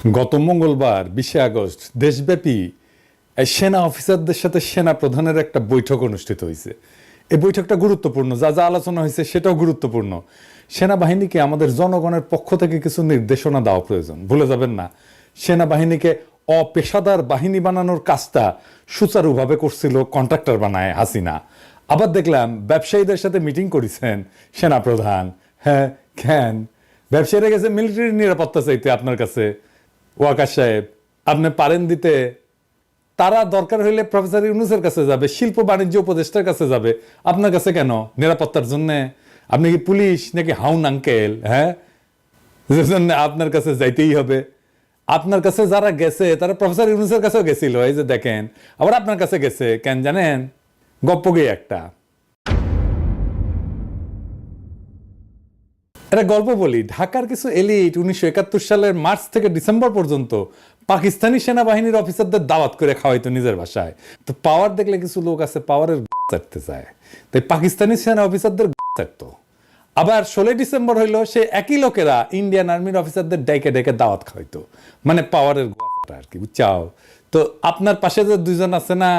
গত মঙ্গলবার 20শে আগস্ট দেশব্যাপী সেনা অফিসারদের সাথে সেনা প্রধানের একটা বৈঠক অনুষ্ঠিত হয়েছে। এই বৈঠকটা গুরুত্বপূর্ণ, যা যা আলোচনা হয়েছে সেটাও গুরুত্বপূর্ণ। সেনাবাহিনীকে আমাদের জনগণের পক্ষ থেকে কিছু নির্দেশনা দেওয়া প্রয়োজন। ভুলে যাবেন না, সেনাবাহিনীকে অপেশাদার বাহিনী বানানোর কাজটা সুচারুভাবে করছিল কন্ট্রাক্টর বানায় হাসিনা। আবার দেখলাম ব্যবসায়ীদের সাথে মিটিং করেছেন সেনাপ্রধান। হ্যাঁ, কেন? ব্যবসায়ীরা গেছে মিলিটারি নিরাপত্তা চাইতে আপনার কাছে। ওয়াকার সাহেব, আপনি পারেন দিতে? তারা দরকার হইলে প্রফেসর ইউনূসের কাছে যাবে, শিল্প বাণিজ্য উপদেষ্টার কাছে যাবে, আপনার কাছে কেন নিরাপত্তার জন্য? আপনি কি পুলিশ নাকি হাউন আঙ্কেল? হ্যাঁ, আপনার কাছে যাইতেই হবে। আপনার কাছে যারা গেছে তারা প্রফেসর ইউনূসের কাছেও গেছিল, এই যে দেখেন, আবার আপনার কাছে গেছে কেন জানেন? গপ্পগে একটা একটা গল্প বলি। ঢাকার কিছু এলিট 1971 সালের মার্চ থেকে ডিসেম্বর পর্যন্ত পাকিস্তানি সেনাবাহিনীর অফিসারদের দাওয়াত করে খাওয়াইতো নিজের বাসায়। তো পাওয়ার দেখলে কিছু লোক আছে পাওয়ারের চাটতে চায়, তাই পাকিস্তানি সেনা অফিসারদের চাটতো। আবার 16 ডিসেম্বর হইলো, সে একই লোকেরা ইন্ডিয়ান আর্মির অফিসারদের ডেকে ডেকে দাওয়াত খাওয়াইতো, মানে পাওয়ারের আর কি, বুঝছাও? তো আপনার পাশে যে দুইজন আছে না,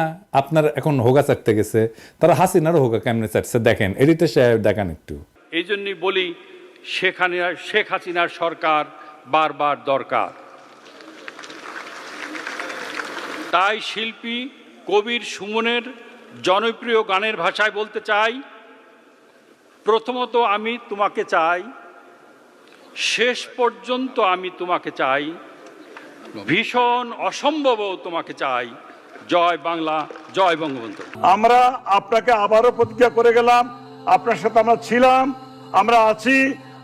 আপনার এখন হোগা চাটতে গেছে, তারা হাসিনারও হোগা কেমনে চাটছে দেখেন। এডিটর সাহেব দেখান একটু। এই জন্যই বলি শেখ হাসিনার সরকার বারবার দরকার। তাই শিল্পী কবির সুমনের জনপ্রিয় গানের ভাষায় বলতে চাই, প্রথমত আমি তোমাকে চাই, শেষ পর্যন্ত আমি তোমাকে চাই, ভীষণ অসম্ভবও তোমাকে চাই। জয় বাংলা, জয় বঙ্গবন্ধু। আমরা আপনাকে আবারও প্রতিজ্ঞা করে গেলাম, আপনার সাথে আমরা ছিলাম, আমরা আছি,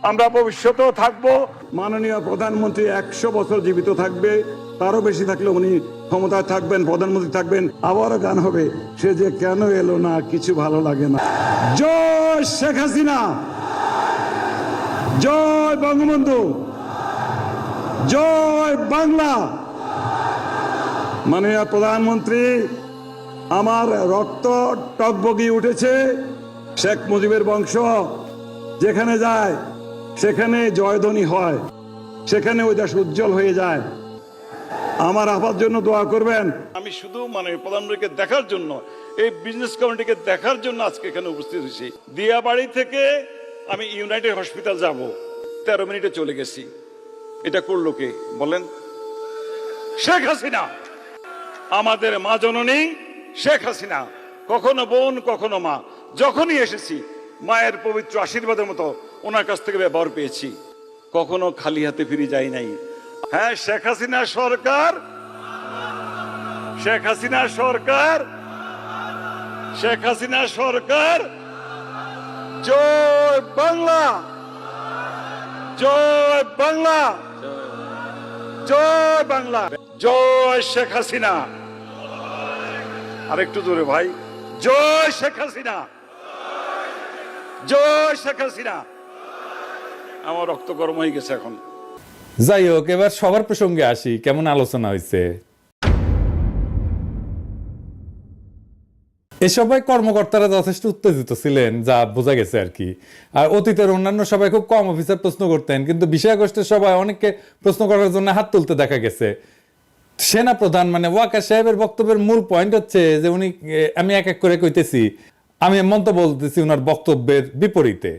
আমরা ভবিষ্যতেও থাকবো। মাননীয় প্রধানমন্ত্রী 100 বছর জীবিত থাকবে, তারও বেশি থাকলে উনি ক্ষমতায় থাকবেন, প্রধানমন্ত্রী থাকবেন। আবারও গান হবে, সে যে কেন এলো না, কিছু ভালো লাগে না। জয় শেখ হাসিনা, জয় বঙ্গবন্ধু, জয় বাংলা। মাননীয় প্রধানমন্ত্রী, আমার রক্ত টকবগিয়ে উঠেছে। শেখ মুজিবের বংশ যেখানে যায় সেখানে জয়ধ্বনি হয়, সেখানে ওই দেশ উজ্জ্বল হয়ে যায়। আমার আপার জন্য দোয়া করবেন। আমি শুধু প্রধানমন্ত্রীকে দেখার জন্য, এই বিজনেস কমিটিকে দেখার জন্য আজকে এখানে উপস্থিত হয়েছি। দিয়াবাড়ি থেকে আমি ইউনাইটেড হসপিটাল যাব, 13 মিনিটে চলে গেছি। এটা করলো কে বলেন? শেখ হাসিনা, আমাদের মা জননী শেখ হাসিনা। কখনো বোন, কখনো মা। যখনই এসেছি মায়ের পবিত্র আশীর্বাদের মতো ওনার কাছ থেকে ব্যবহার পেয়েছি, কখনো খালি হাতে ফিরে যাই নাই। হ্যাঁ, শেখ হাসিনা সরকার, শেখ হাসিনা সরকার, শেখ হাসিনা সরকার। জয় বাংলা, জয় বাংলা, জয় বাংলা, জয় শেখ হাসিনা। আরেকটু জোরে ভাই, জয় শেখ হাসিনা, জয় শেখ হাসিনা। আমার রক্ত গরম হয়ে গেছে এখন। যাই হোক, এবার সবার প্রসঙ্গে আসি। কেমন আলোচনা হয়েছে? এ সবাই কর্মকর্তারা যথেষ্ট উত্তেজিত ছিলেন, যা বোঝা গেছে আর কি। আর অতীতের অন্যান্য সবাই খুব কম অফিসার প্রশ্ন করতেন, কিন্তু 20 আগস্টের সবাই অনেককে প্রশ্ন করার জন্য হাত তুলতে দেখা গেছে। সেনা প্রধান মানে ওয়াকার সাহেবের বক্তব্যের মূল পয়েন্ট হচ্ছে যে উনি, আমি এক এক করে কইতেছি, আমি মন্তব্য বলতেছি ওনার বক্তব্যের বিপরীতে।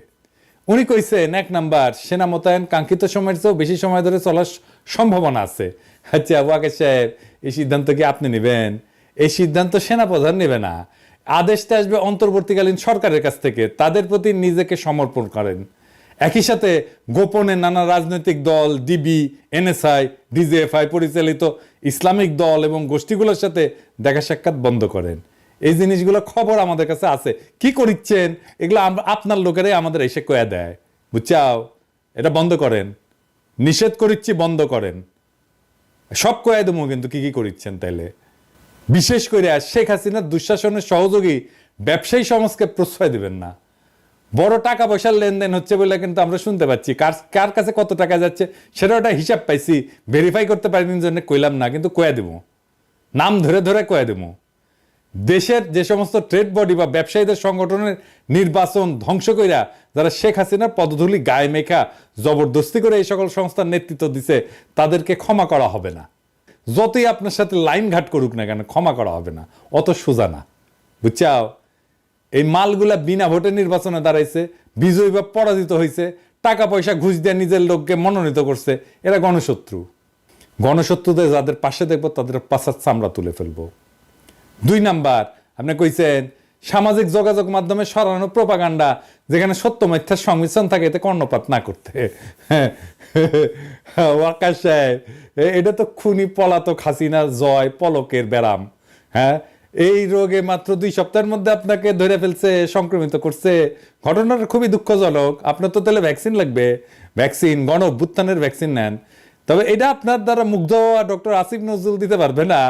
উনি কইছেন, 1 নাম্বার, সেনা মোতায়েন কাঙ্ক্ষিত সময়ের চেয়েও বেশি সময় ধরে চলার সম্ভাবনা আছে। আচ্ছা ওয়াকার সাহেব, এই সিদ্ধান্ত কি আপনি নেবেন? এই সিদ্ধান্ত সেনা প্রধান নেবে না, আদেশটা আসবে অন্তর্বর্তীকালীন সরকারের কাছ থেকে। তাদের প্রতি নিজেকে সমর্পণ করেন। একই সাথে গোপনে নানা রাজনৈতিক দল, ডিবি, এনএসআই, ডিজিএফআই পরিচালিত ইসলামিক দল এবং গোষ্ঠীগুলোর সাথে দেখা সাক্ষাৎ বন্ধ করেন। এই জিনিসগুলো খবর আমাদের কাছে আছে। কি করিচ্ছেন এগুলো আপনার লোকেরাই আমাদের এসে কয়া দেয়, বুঝছাও? এটা বন্ধ করেন, নিষেধ করিচ্ছি, বন্ধ করেন। সব কয়া দেবো কিন্তু কি কি করিচ্ছেন তাইলে। বিশেষ করে শেখ হাসিনার দুঃশাসনের সহযোগী ব্যবসায়ী সমাজকে প্রশ্রয় দিবেন না। বড় টাকা পয়সার লেনদেন হচ্ছে বলে কিন্তু আমরা শুনতে পাচ্ছি, কার কাছে কত টাকা যাচ্ছে সেটা একটা হিসাব পাইছি, ভেরিফাই করতে পারিনি জন্য কইলাম না, কিন্তু কয়া দেবো, নাম ধরে ধরে কয়া দেবো। দেশের যে সমস্ত ট্রেড বডি বা ব্যবসায়ীদের সংগঠনের নির্বাচন ধ্বংস কইরা যারা শেখ হাসিনার পদধূলি গায়ে মেখা জবরদস্তি করে এই সকল সংস্থার নেতৃত্ব দিছে তাদেরকে ক্ষমা করা হবে না। যতই আপনার সাথে লাইন ঘাট করুক না কেন, ক্ষমা করা হবে না, অত সোজা না, বুঝছাও? এই মালগুলা বিনা ভোটে নির্বাচনে দাঁড়াইছে, বিজয়ী বা পরাজিত হয়েছে, টাকা পয়সা ঘুষ দিয়ে নিজের লোককে মনোনীত করছে, এরা গণশত্রু। গণশত্রুদের যাদের পাশে দেখবো তাদের পাশার চামড়া তুলে ফেলবো। 2 নাম্বার, আপনি কইছেন সামাজিক যোগাযোগ মাধ্যমে সরানো প্রোপাগান্ডা যেখানে সত্য মিথ্যার সংমিশ্রণ থাকে এতে কর্ণপাত না করতে। ওয়াকার সাহেব, এটা তো খুনি পলাতক হাসিনার জয় পলকের ব্যারাম। হ্যাঁ, এই রোগে মাত্র 2 সপ্তাহের মধ্যে আপনাকে ধরে ফেলছে, সংক্রমিত করছে। ঘটনাটা খুবই দুঃখজনক। আপনার তো তাহলে ভ্যাকসিন লাগবে, ভ্যাকসিন, গণ অভ্যুত্থানের ভ্যাকসিন নেন। তবে এটা আপনার দ্বারা মুগ্ধ হওয়া ডক্টর আসিফ নজরুল দিতে পারবে না,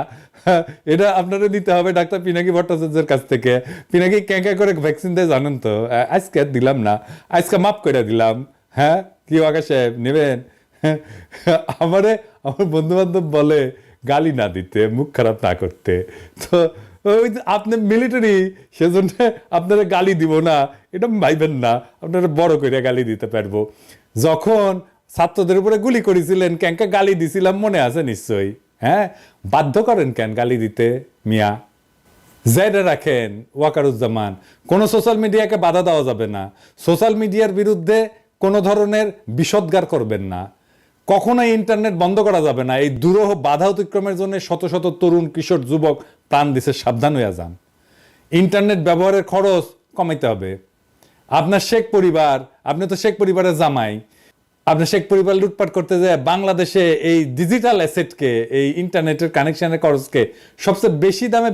এটা আপনারা দিতে হবে ডাক্তার পিনাকি ভট্টাচার্যের কাছ থেকে। পিনাকি ক্যাঁকা করে ভ্যাকসিন দেয় জানেন তো? আজকে দিলাম না, আজকে মাফ করে দিলাম। হ্যাঁ, কি ওয়াকা সাহেব নেবেন? আমার বন্ধু বান্ধব বলে গালি না দিতে, মুখ খারাপ না করতে। তো ওই আপনি মিলিটারি, সেজন্য আপনারা গালি দিব না এটা ভাইবেন না, আপনারা বড় করে গালি দিতে পারবো। যখন ছাত্রদের উপরে গুলি করেছিলেন ক্যাঙ্কা গালি দিছিলাম, মনে আছে নিশ্চয়ই? হ্যাঁ, বাধ্য করেন কেন গালি দিতে মিয়া? জেডে রাখেন ওয়াকারুজ্জামান, কোনো সোশ্যাল মিডিয়াকে বাধা দেওয়া যাবে না, সোশ্যাল মিডিয়ার বিরুদ্ধে কোনো ধরনের বিষোদ্গার করবেন না, কখনোই ইন্টারনেট বন্ধ করা যাবে না। এই দুরূহ বাধা অতিক্রমের জন্য শত শত তরুণ কিশোর যুবক প্রাণ দিছে, সাবধান হয়ে যান। ইন্টারনেট ব্যবহারের খরচ কমাইতে হবে। আপনার শেখ পরিবার, আপনি তো শেখ পরিবারের জামাই, আপনি শেখ পরিবার লুটপাট করতে যায় বাংলাদেশে এই ডিজিটাল অ্যাসেটকে, এই ইন্টারনেটের কানেকশনের খরচকে সবচেয়ে বেশি দামে